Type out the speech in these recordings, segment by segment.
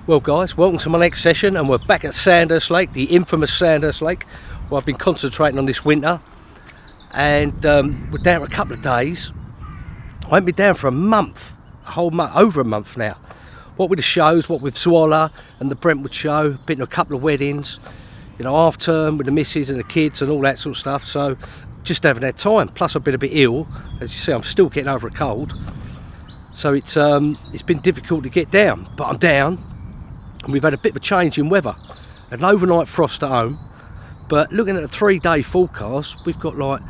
Well guys, welcome to my next session, and we're back at Sandhurst Lake, the infamous Sandhurst Lake, where I've been concentrating on this winter. And we're down for a couple of days. I haven't been down for a month, a whole month, over a month now. What with the shows, what with Zwalla and the Brentwood show, been to a couple of weddings, you know, half term with the missus and the kids and all that sort of stuff. So just haven't had time. Plus I've been a bit ill, as you see. I'm still getting over a cold. So it's been difficult to get down, but I'm down. And we've had a bit of a change in weather, an overnight frost at home, but looking at the 3-day forecast, we've got like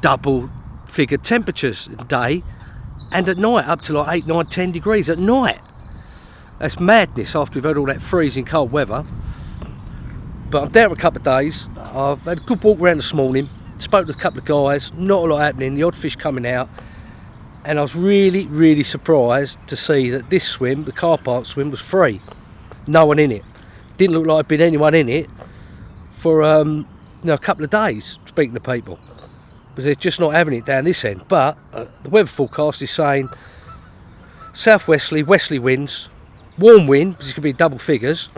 double figured temperatures in the day and at night, up to like 8, 9, 10 degrees at night. That's madness after we've had all that freezing cold weather. But I'm down for a couple of days. I've had a good walk around this morning, spoke to a couple of guys, not a lot happening, the odd fish coming out, and I was really surprised to see that this swim, the car park swim, was free. No one in it. Didn't look like there'd been anyone in it for a couple of days, speaking to people, because they're just not having it down this end. But the weather forecast is saying southwesterly, westerly winds, warm wind, because it's going to be double figures.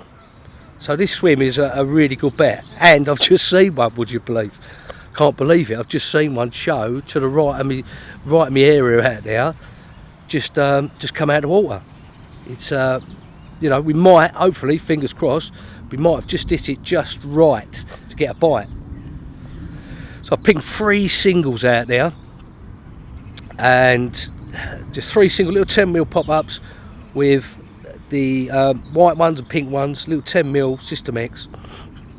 So this swim is a really good bet. And I've just seen one, would you believe? Can't believe it. I've just seen one show to the right of me area out there, just come out of the water. It's you know, we might, hopefully, fingers crossed, we might have just hit it just right to get a bite. So I picked 3 singles out there, and just 3 single little 10mm pop-ups with the white ones and pink ones, little 10mm System X,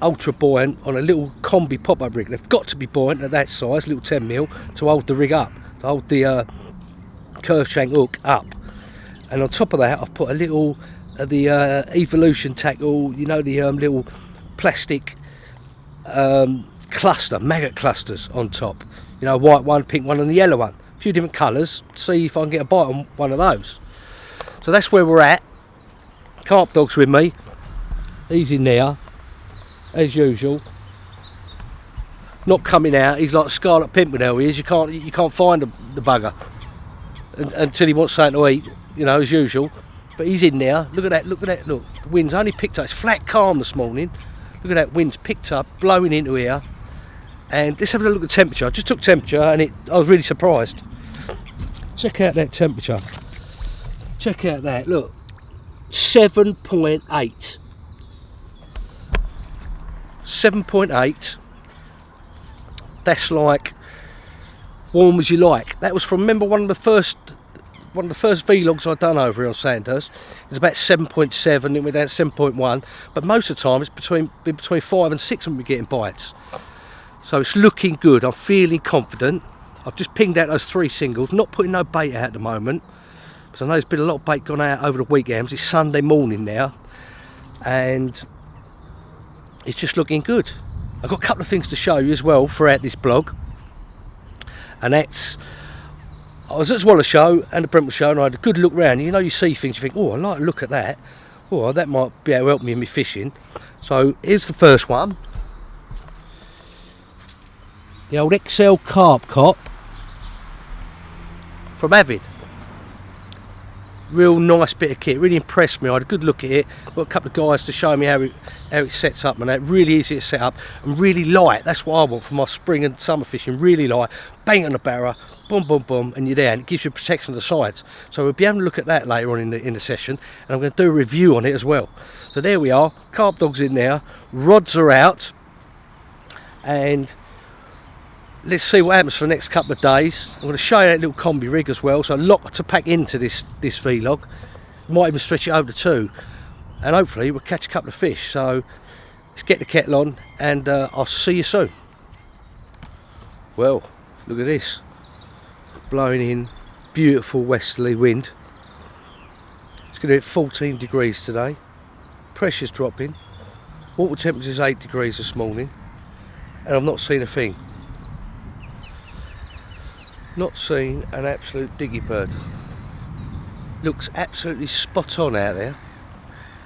ultra buoyant on a little Combi pop-up rig. They've got to be buoyant at that size, little 10mm, to hold the rig up, to hold the curved shank hook up. And on top of that, I've put a little the Evolution tackle, you know, the little plastic cluster, maggot clusters on top. You know, white one, pink one and the yellow one. A few different colours, see if I can get a bite on one of those. So that's where we're at. Carp Dog's with me. He's in there, as usual. Not coming out, he's like Scarlet Pimpernel he is. You can't find the bugger until he wants something to eat, you know, as usual. But he's in there. Look at that, look. The wind's only picked up. It's flat calm this morning. Look at that, wind's picked up, blowing into here. And let's have a look at the temperature. I just took temperature and I was really surprised. Check out that temperature. Check out that, look. 7.8. 7.8. That's like warm as you like. That was from, remember, one of the first vlogs I've done over here on Sandhurst. It was about 7.7, it went down to 7.1, but most of the time it's between 5 and 6 when we're getting bites. So it's looking good. I'm feeling confident. I've just pinged out those 3 singles, not putting no bait out at the moment, because I know there's been a lot of bait gone out over the weekends. It's Sunday morning now, and it's just looking good. I've got a couple of things to show you as well throughout this blog, and that's, I was at Zwalla show and the Brentwood show, and I had a good look round. You know, you see things, you think, oh, I like to look at that. Oh, that might be able to help me in my fishing. So here's the first one. The old XL Carp Cot from AVID. Real nice bit of kit, really impressed me. I had a good look at it. Got a couple of guys to show me how it sets up, and that really easy to set up and really light. That's what I want for my spring and summer fishing. Really light, bang on the barra, boom boom boom, and you're there, and it gives you protection of the sides. So we'll be having a look at that later on in the session, and I'm going to do a review on it as well. So there we are, Carp Dog's in there, rods are out, and let's see what happens for the next couple of days. I'm going to show you that little Combi Rig as well, so a lot to pack into this vlog. Might even stretch it over to 2, and hopefully we'll catch a couple of fish. So let's get the kettle on, and I'll see you soon. Well, look at this, blowing in, beautiful westerly wind. It's going to hit 14 degrees today, pressure's dropping, water temperature's 8 degrees this morning, and I've not seen a thing. Not seen an absolute diggy bird. Looks absolutely spot on out there.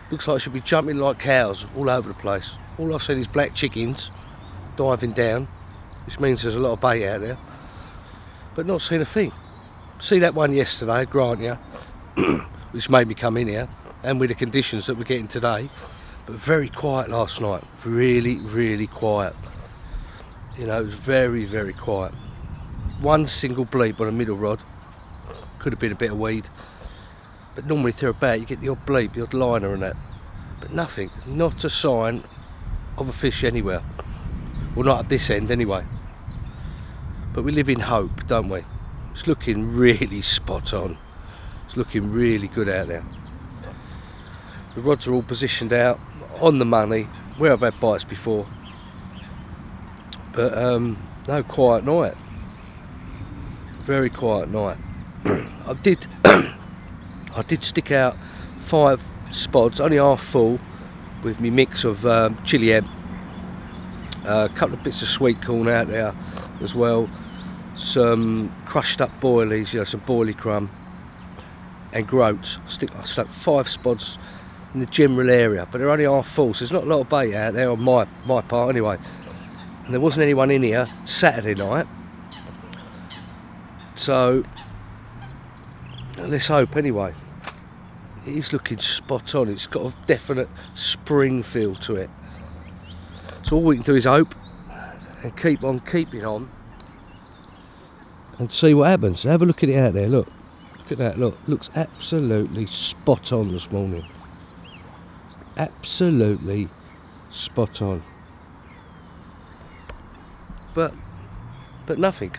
Looks like I should be jumping like cows all over the place. All I've seen is black chickens diving down, which means there's a lot of bait out there, but not seen a thing. See that one yesterday, grant you, which made me come in here. and with the conditions that we're getting today. But very quiet last night, really quiet. You know, it was very quiet. One single bleep on a middle rod, could have been a bit of weed, but normally if they're about, you get the odd bleep, the odd liner and that, but nothing, not a sign of a fish anywhere. Well, not at this end anyway. But we live in hope, don't we? It's looking really spot on. It's looking really good out there. The rods are all positioned out on the money, where I've had bites before. But no, quiet night. Very quiet night. I did stick out 5 spods, only half full, with me mix of chili ebb, a couple of bits of sweet corn out there as well, some crushed up boilies, you know, some boilie crumb, and groats. I stuck 5 spods in the general area, but they're only half full, so there's not a lot of bait out there on my part anyway. And there wasn't anyone in here Saturday night, so let's hope anyway. It is looking spot on. It's got a definite spring feel to it. So all we can do is hope and keep on keeping on and see what happens. Have a look at it out there. Look at that. Look, looks absolutely spot on this morning. Absolutely spot on. But nothing.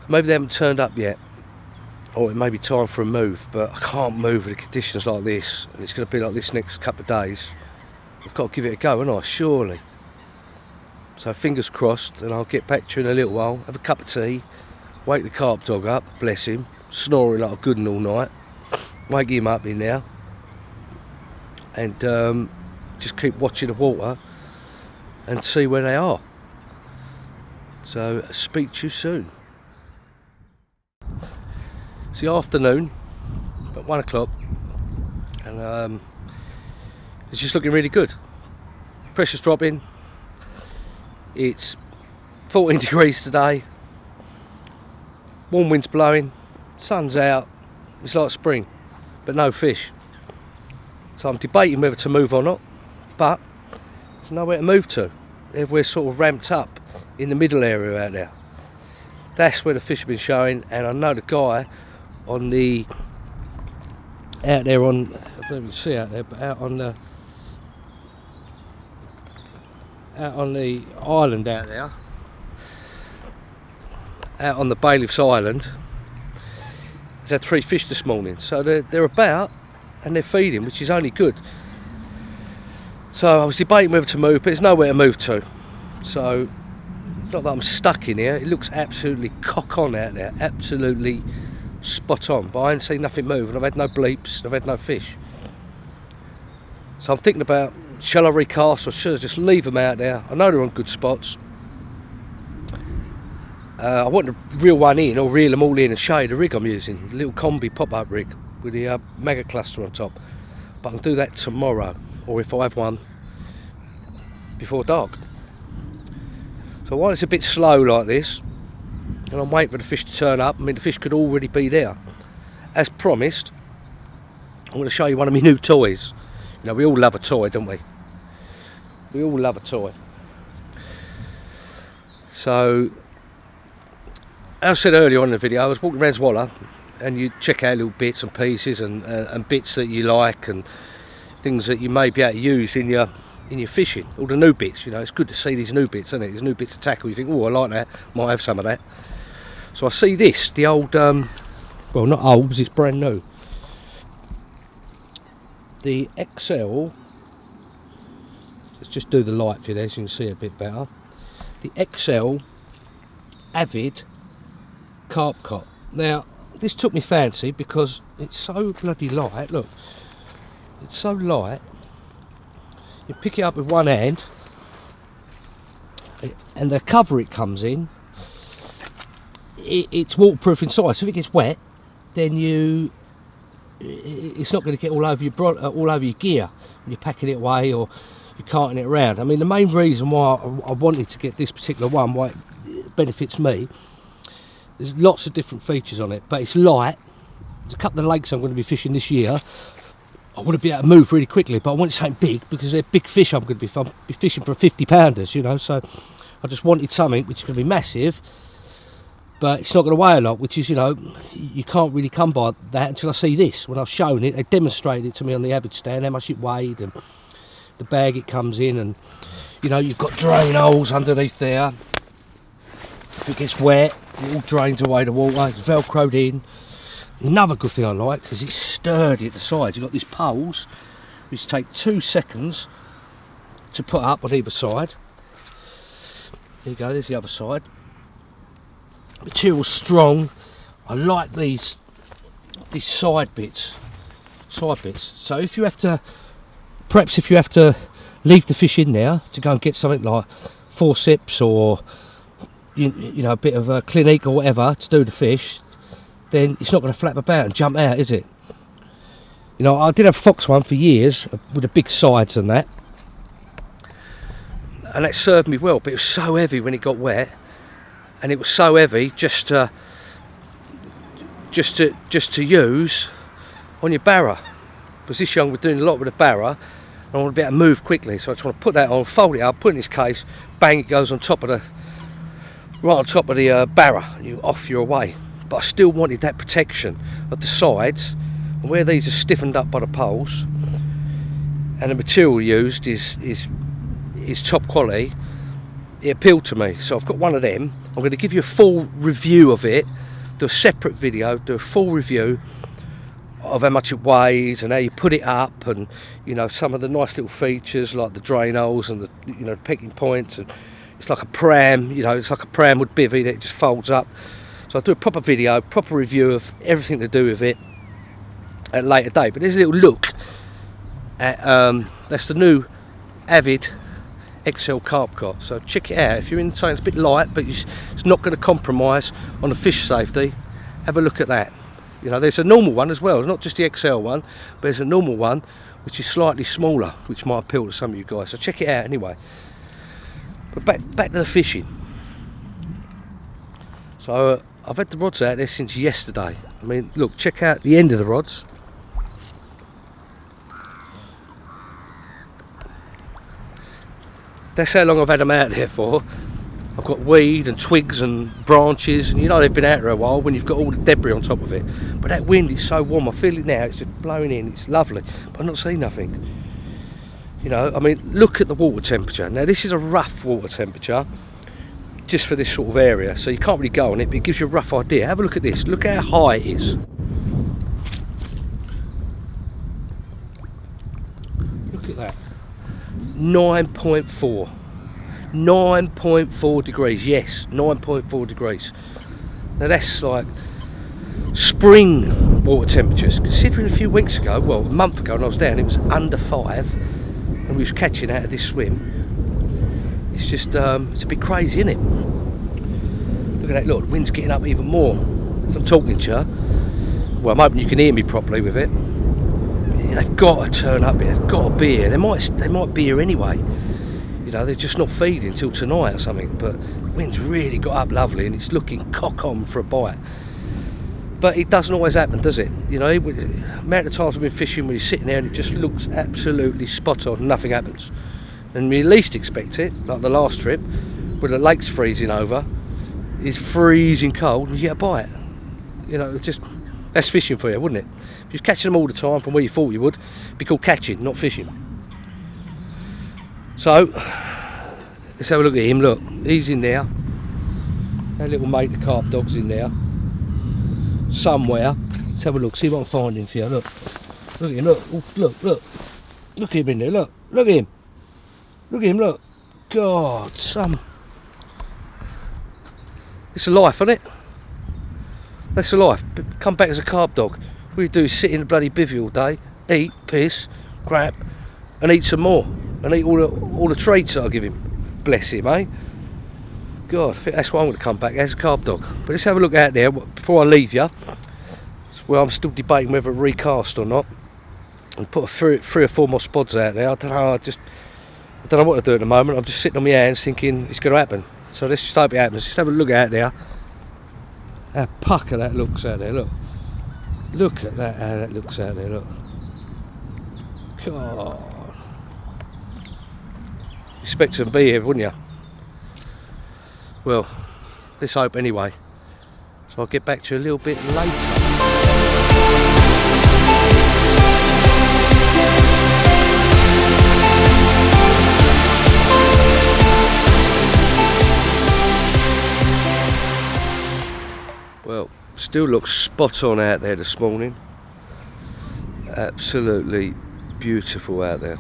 Maybe they haven't turned up yet, or it may be time for a move, but I can't move with the conditions like this, and it's going to be like this next couple of days. I've got to give it a go, haven't I? Surely. So fingers crossed, and I'll get back to you in a little while, have a cup of tea, wake the carp dog up, bless him, snoring like a good one all night, wake him up in there, and just keep watching the water and see where they are. So speak to you soon. It's the afternoon, about 1 o'clock, and it's just looking really good. Pressure's dropping. It's 14 degrees today. Warm wind's blowing. Sun's out. It's like spring, but no fish. So I'm debating whether to move or not, but there's nowhere to move to. We're sort of ramped up in the middle area out there. That's where the fish have been showing, and I know the guy on the out there on, I don't even see out there, but out on the island out there, out on the Bailiff's Island, has had 3 fish this morning. So they're about and they're feeding, which is only good. So I was debating whether to move, but there's nowhere to move to. So it's not that I'm stuck in here. It looks absolutely cock on out there, absolutely spot on. But I ain't seen nothing move, and I've had no bleeps, I've had no fish. So I'm thinking about, shall I recast or should I just leave them out there? I know they're on good spots. I want to reel one in, or reel them all in and show you the rig I'm using, the little Combi pop-up rig with the mega cluster on top. But I can do that tomorrow, or if I have one before dark. So while it's a bit slow like this, and I'm waiting for the fish to turn up, I mean the fish could already be there. As promised, I'm going to show you one of my new toys. You know, we all love a toy, don't we? We all love a toy. So, as I said earlier on in the video, I was walking around Zwalla, and you check out little bits and pieces and bits that you like, and things that you may be able to use in your fishing. All the new bits, you know, it's good to see these new bits, isn't it? These new bits of tackle, you think, oh, I like that, might have some of that. So I see this, the old, well, not old, because it's brand new. The XL, let's just do the light for you there so you can see it a bit better. The XL AVID CARP COT. Now, this took me fancy because it's so bloody light. Look, it's so light. You pick it up with one hand, and the cover it comes in, it's waterproof inside. So if it gets wet, then it's not going to get all over your gear when you're packing it away or you're carting it around. I mean, the main reason why I wanted to get this particular one, why it benefits me, there's lots of different features on it, but it's light, there's a couple of lakes I'm going to be fishing this year. I want to be able to move really quickly, but I want something big because they're big fish. I'm going to be fishing for 50 pounders, you know. So I just wanted something which is going to be massive, but it's not going to weigh a lot, which is, you know, you can't really come by that until I see this. When I've shown it, they demonstrated it to me on the AVID stand, how much it weighed and the bag it comes in, and you know, you've got drain holes underneath there. If it gets wet, it all drains away the water. It's velcroed in. Another good thing I like is it's sturdy at the sides. You've got these poles which take 2 seconds to put up on either side. There you go, there's the other side. Material's strong. I like these side bits. So if you have to, perhaps if you have to leave the fish in there to go and get something like forceps or you know, a bit of a clinique or whatever to do the fish, then it's not going to flap about and jump out, is it? You know, I did have a fox one for years with the big sides and that served me well, but it was so heavy when it got wet, and it was so heavy just to use on your barra, because this young was doing a lot with the barra, and I want to be able to move quickly, so I just want to put that on, fold it up, put it in this case, bang, it goes on top of the, right on top of the barra, and you're away. But I still wanted that protection of the sides, and where these are stiffened up by the poles, and the material used is top quality, it appealed to me. So I've got one of them. I'm going to give you a full review of it, do a separate video, do a full review of how much it weighs and how you put it up, and you know, some of the nice little features like the drain holes and the, you know, the pecking points, and it's like a pram, you know, it's like a pram with bivvy that just folds up. So I'll do a proper video, proper review of everything to do with it at a later date. But there's a little look at that's the new AVID XL CARP COT. So check it out. If you're in something that's a bit light, but it's not going to compromise on the fish safety, have a look at that. You know, there's a normal one as well. It's not just the XL one, but there's a normal one which is slightly smaller, which might appeal to some of you guys. So check it out anyway. But back to the fishing. So I've had the rods out there since yesterday. I mean, look, check out the end of the rods. That's how long I've had them out there for. I've got weed and twigs and branches, and you know they've been out there a while when you've got all the debris on top of it. But that wind is so warm, I feel it now, it's just blowing in, it's lovely. But I've not seen nothing. You know, I mean, look at the water temperature. Now this is a rough water temperature, just for this sort of area, so you can't really go on it, but it gives you a rough idea. Have a look at this, look how high it is. Look at that. 9.4. 9.4 degrees, yes, 9.4 degrees. Now that's like spring water temperatures, considering a few weeks ago, well, a month ago when I was down, it was under 5, and we was catching out of this swim. It's just, it's a bit crazy, isn't it? Look at that, look, the wind's getting up even more. As I'm talking to you, well, I'm hoping you can hear me properly with it. They've got to turn up here, they've got to be here. They might be here anyway. You know, they're just not feeding until tonight or something, but the wind's really got up lovely and it's looking cock on for a bite. But it doesn't always happen, does it? You know, the amount of times I've been fishing when you're sitting there and it just looks absolutely spot on, nothing happens. And you least expect it, like the last trip, where the lake's freezing over, it's freezing cold and you get a bite. You know, it's just, that's fishing for you, wouldn't it? If you're catching them all the time from where you thought you would, it'd be called catching, not fishing. So, let's have a look at him. Look, he's in there. Our little mate, the carp dog's in there. Somewhere. Let's have a look, see what I'm finding for you. Look. Look at him, look. Oh, look, look. Look at him in there, look. Look at him. Look at him, look. God, it's a life, isn't it? That's a life. Come back as a carp dog. What you do is sit in the bloody bivvy all day, eat, piss, crap, and eat some more. And eat all the treats that I give him. Bless him, eh? God, I think that's why I'm going to come back as a carp dog. But let's have a look out there before I leave you. Well, I'm still debating whether to recast or not, and put three or four more spods out there. I don't know. I don't know what to do at the moment. I'm just sitting on my hands thinking it's going to happen. So let's just hope it happens. Just have a look out there. How pucker that looks out there. Look, Look at that, how that looks out there, look. God. Expect to be here, wouldn't you? Well, let's hope anyway. So I'll get back to you a little bit later. Well, still looks spot on out there this morning. Absolutely beautiful out there.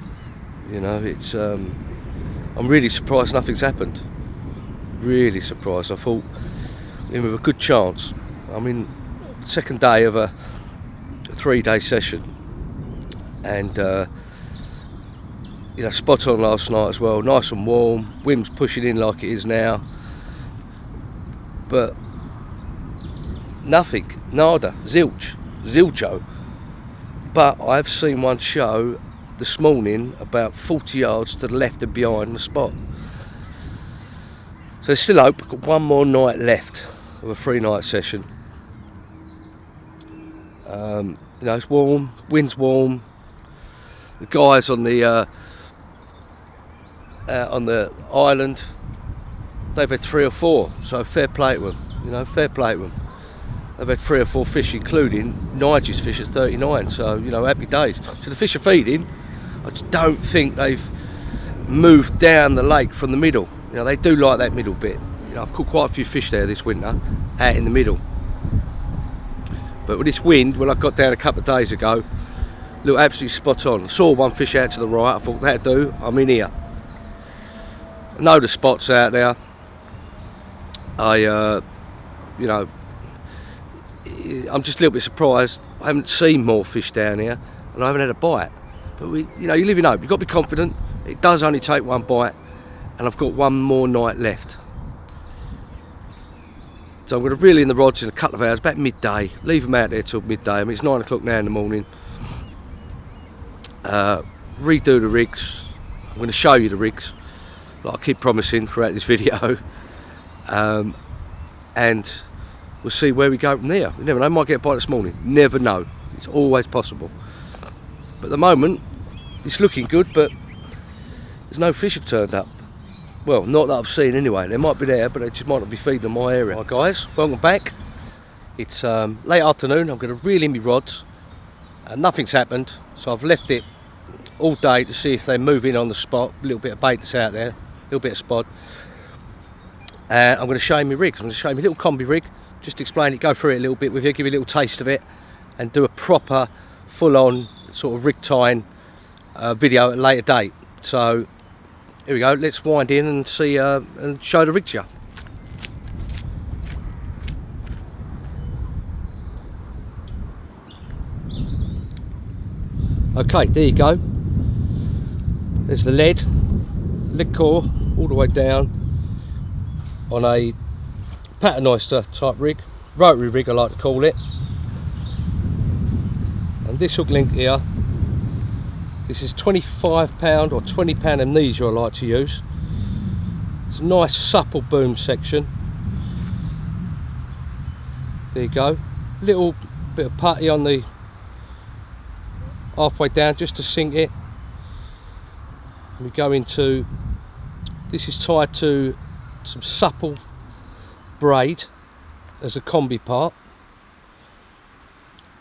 You know, it's I'm really surprised nothing's happened. Really surprised. I thought in with a good chance. I mean, second day of a 3-day session, and you know, spot on last night as well. Nice and warm. Wind's pushing in like it is now, but nothing, nada, zilcho. But I've seen one show this morning about 40 yards to the left and behind the spot. So there's still hope. I've got one more night left of a 3-night session. You know, it's warm, wind's warm. The guys on the island, they've had 3 or 4, so fair play to them. You know, fair play to them. They've had 3 or 4 fish, including Nigel's fish at 39, so, you know, happy days. So the fish are feeding. I just don't think they've moved down the lake from the middle. You know, they do like that middle bit. You know, I've caught quite a few fish there this winter, out in the middle. But with this wind, when I got down a couple of days ago, looked absolutely spot on. I saw one fish out to the right, I thought, that'll do, I'm in here. I know the spots out there. You know, I'm just a little bit surprised I haven't seen more fish down here and I haven't had a bite. But you know, you live in hope. You've got to be confident. It does only take one bite, and I've got one more night left. So I'm going to reel in the rods in a couple of hours, about midday. Leave them out there till midday. I mean, it's 9 o'clock now in the morning. Redo the rigs. I'm going to show you the rigs, like I keep promising throughout this video. And we'll see where we go from there. You never know, I might get a bite this morning. Never know. It's always possible. But at the moment, it's looking good, but there's no fish have turned up. Well, not that I've seen anyway. They might be there, but they just might not be feeding in my area. Right, guys, welcome back. It's late afternoon. I'm going to reel in my rods. Nothing's happened, so I've left it all day to see if they move in on the spot. A little bit of bait that's out there, a little bit of spot. And I'm going to show you my rigs. I'm going to show you my little combi rig. Just explain it, go through it a little bit with you, give you a little taste of it, and do a proper, full-on sort of rig tying video at a later date. So here we go. Let's wind in and see and show the rig to you. Okay, there you go. There's the lead core all the way down on a pattern oyster type rig, rotary rig I like to call it. And this hook link here, this is £25 or £20 amnesia I like to use. It's a nice supple boom section. There you go. Little bit of putty on the halfway down just to sink it. We go into, this is tied to some supple braid as a combi part.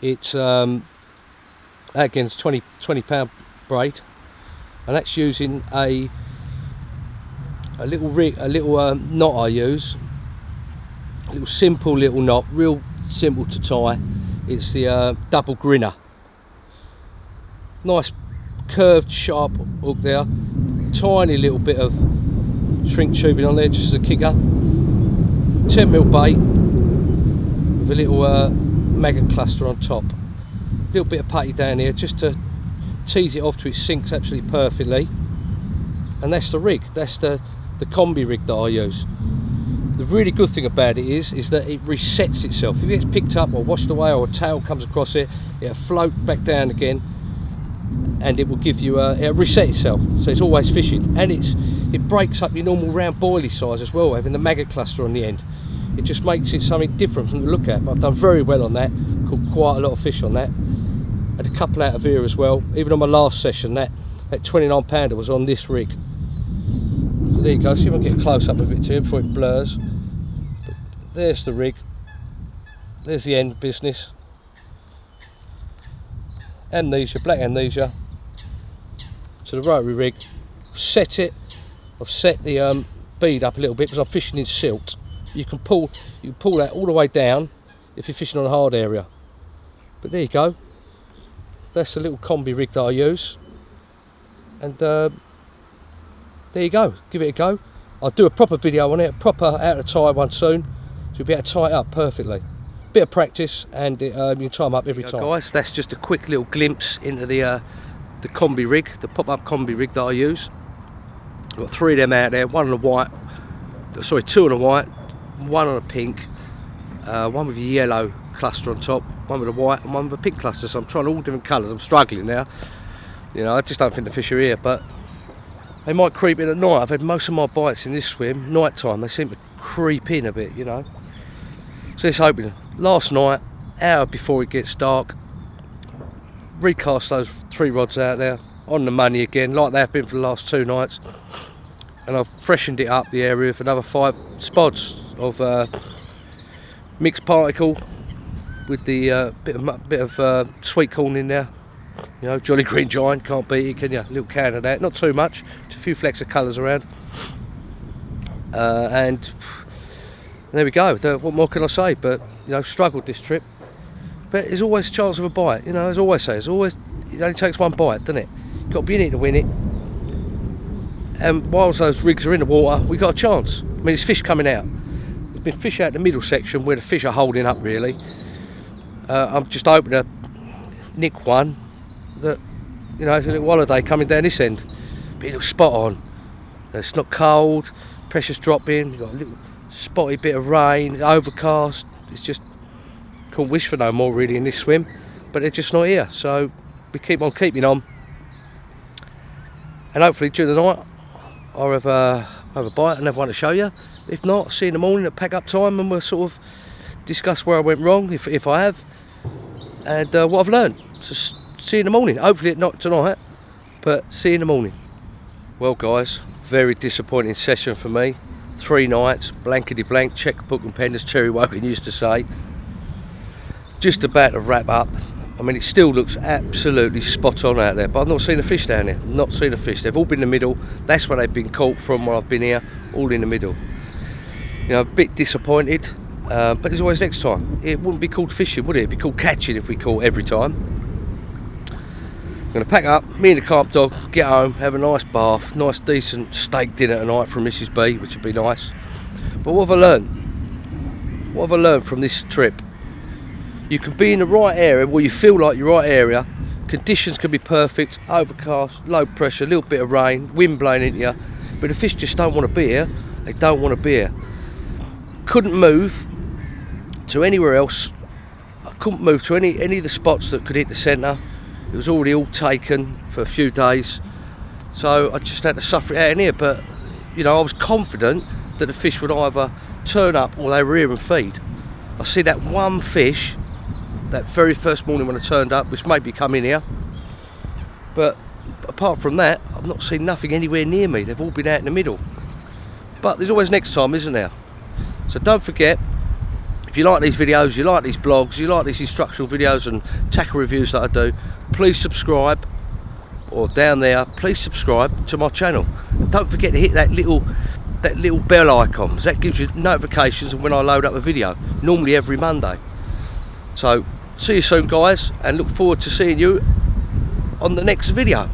It's again, it's £20 braid, and that's using a little rig, a little knot I use, a little simple little knot, real simple to tie. It's the double grinner. Nice curved sharp hook there, tiny little bit of shrink tubing on there just as a kicker, 10mm bait with a little maggot cluster on top, a little bit of putty down here just to tease it off till it sinks absolutely perfectly. And that's the rig, that's the combi rig that I use. The really good thing about it is that it resets itself. If it gets picked up or washed away or a tail comes across it, it'll float back down again, and it will give you it'll reset itself, so it's always fishing. And it breaks up your normal round boilie size as well, having the maggot cluster on the end. It just makes it something different from the look at. But I've done very well on that. Caught quite a lot of fish on that. Had a couple out of here as well. Even on my last session, that 29 pounder was on this rig. So there you go. See if I can get close up with it to you before it blurs. But there's the rig. There's the end business. Amnesia, black amnesia. To the rotary rig. Set it. I've set the bead up a little bit because I'm fishing in silt. You can pull that all the way down if you're fishing on a hard area. But there you go. That's the little combi rig that I use. And there you go. Give it a go. I'll do a proper video on it, a proper out of tie one soon. So you'll be able to tie it up perfectly. Bit of practice and you can tie them up every time. Guys, that's just a quick little glimpse into the combi rig, the pop-up combi rig that I use. I've got 3 of them out there, one on a white, sorry, 2 on a white, 1 on a pink, one with a yellow cluster on top, one with a white and one with a pink cluster. So I'm trying all different colours. I'm struggling now. You know, I just don't think the fish are here, but they might creep in at night. I've had most of my bites in this swim night time. They seem to creep in a bit, you know. So it's open. Last night, hour before it gets dark, recast those 3 rods out there on the money again, like they've been for the last 2 nights. And I've freshened it up the area with another 5 spots of mixed particle with the bit of sweet corn in there. You know, Jolly Green Giant, can't beat it, can you? A little can of that, not too much, just a few flecks of colours around. And there we go. What more can I say? But you know, struggled this trip. But there's always a chance of a bite. You know, as I always say, it only takes 1 bite, doesn't it? You've got to be in it to win it. And whilst those rigs are in the water, we got a chance. I mean, there's fish coming out. There's been fish out the middle section where the fish are holding up, really. I'm just hoping to nick one that, you know, it's a little holiday coming down this end. But it looks spot on. It's not cold, pressure's dropping, you've got a little spotty bit of rain, overcast. It's just, couldn't wish for no more really in this swim. But they're just not here, so we keep on keeping on. And hopefully during the night I'll have a bite and have one to show you. If not, see you in the morning at pack up time and we'll sort of discuss where I went wrong, if I have, and what I've learned. So see you in the morning. Hopefully not tonight, but see you in the morning. Well guys, very disappointing session for me. 3 nights, blankety blank, checkbook and pen, as Terry Wogan used to say. Just about to wrap up. I mean, it still looks absolutely spot on out there, but I've not seen a fish down here. Not seen a fish. They've all been in the middle. That's where they've been caught from when I've been here, all in the middle. You know, a bit disappointed, but there's always next time. It wouldn't be called fishing, would it? It'd be called catching if we caught every time. I'm going to pack up, me and the carp dog, get home, have a nice bath, nice decent steak dinner tonight from Mrs. B, which would be nice. But what have I learned? What have I learned from this trip? You can be in the right area where you feel like your right area. Conditions can be perfect, overcast, low pressure, a little bit of rain, wind blowing into you, but the fish just don't want to be here. They don't want to be here. Couldn't move to anywhere else. I couldn't move to any of the spots that could hit the centre. It was already all taken for a few days, so I just had to suffer it out in here. But you know, I was confident that the fish would either turn up or they were here and feed. I see that one fish that very first morning when I turned up, which made me come in here, but apart from that I've not seen nothing anywhere near me. They've all been out in the middle. But there's always next time, isn't there? So don't forget, if you like these videos, you like these blogs, you like these instructional videos and tackle reviews that I do, please subscribe, or down there, please subscribe to my channel. And don't forget to hit that little bell icon, because that gives you notifications of when I load up a video, normally every Monday. So see you soon guys, and look forward to seeing you on the next video.